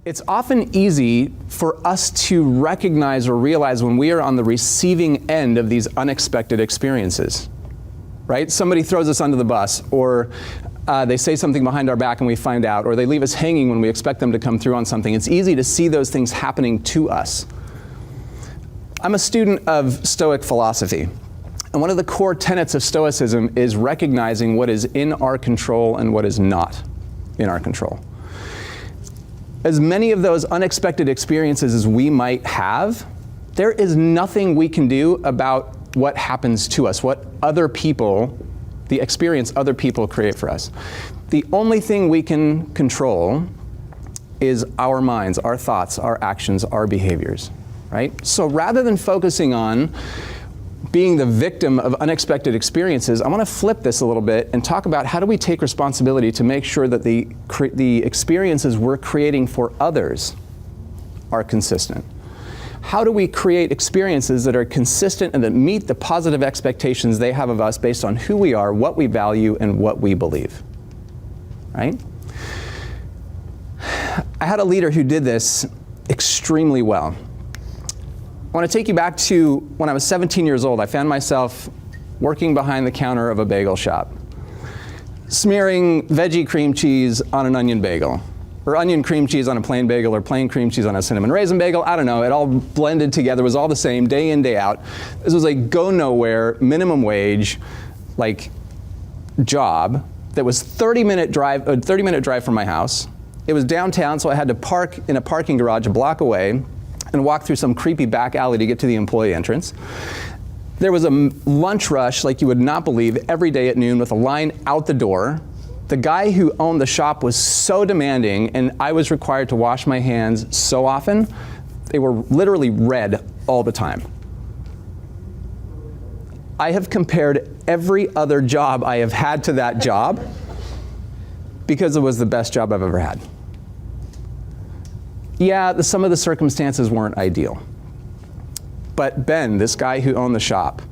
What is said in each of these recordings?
It's often easy for us to recognize or realize when we are on the receiving end of these unexpected experiences, right? Somebody throws us under the bus, or they say something behind our back and we find out, or they leave us hanging when we expect them to come through on something. It's easy to see those things happening to us. I'm a student of Stoic philosophy, and one of the core tenets of Stoicism is recognizing what is in our control and what is not in our control. As many of those unexpected experiences as we might have, there is nothing we can do about what happens to us, what other people, the experience other people create for us. The only thing we can control is our minds, our thoughts, our actions, our behaviors, right? So rather than focusing on being the victim of unexpected experiences, I want to flip this a little bit and talk about how do we take responsibility to make sure that the experiences we're creating for others are consistent. How do we create experiences that are consistent and that meet the positive expectations they have of us based on who we are, what we value, and what we believe, right? I had a leader who did this extremely well. I want to take you back to when I was 17 years old. I found myself working behind the counter of a bagel shop, smearing veggie cream cheese on an onion bagel, or onion cream cheese on a plain bagel, or plain cream cheese on a cinnamon raisin bagel. I don't know, it all blended together. It was all the same, day in, day out. This was a go nowhere, minimum wage, job that was 30-minute drive from my house. It was downtown, so I had to park in a parking garage a block away and walk through some creepy back alley to get to the employee entrance. There was a lunch rush like you would not believe every day at noon with a line out the door. The guy who owned the shop was so demanding, and I was required to wash my hands so often, they were literally red all the time. I have compared every other job I have had to that job because it was the best job I've ever had. Yeah, some of the circumstances weren't ideal. But Ben, this guy who owned the shop,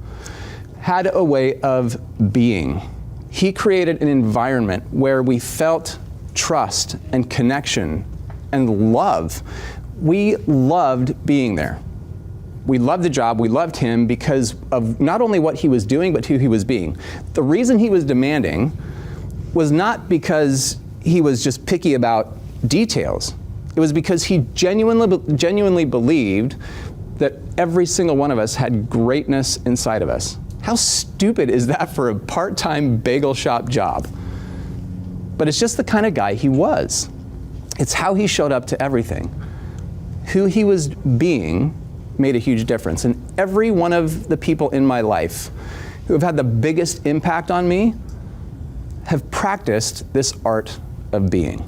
had a way of being. He created an environment where we felt trust and connection and love. We loved being there. We loved the job, we loved him because of not only what he was doing, but who he was being. The reason he was demanding was not because he was just picky about details. It was because he genuinely believed that every single one of us had greatness inside of us. How stupid is that for a part-time bagel shop job? But it's just the kind of guy he was. It's how he showed up to everything. Who he was being made a huge difference. And every one of the people in my life who have had the biggest impact on me have practiced this art of being.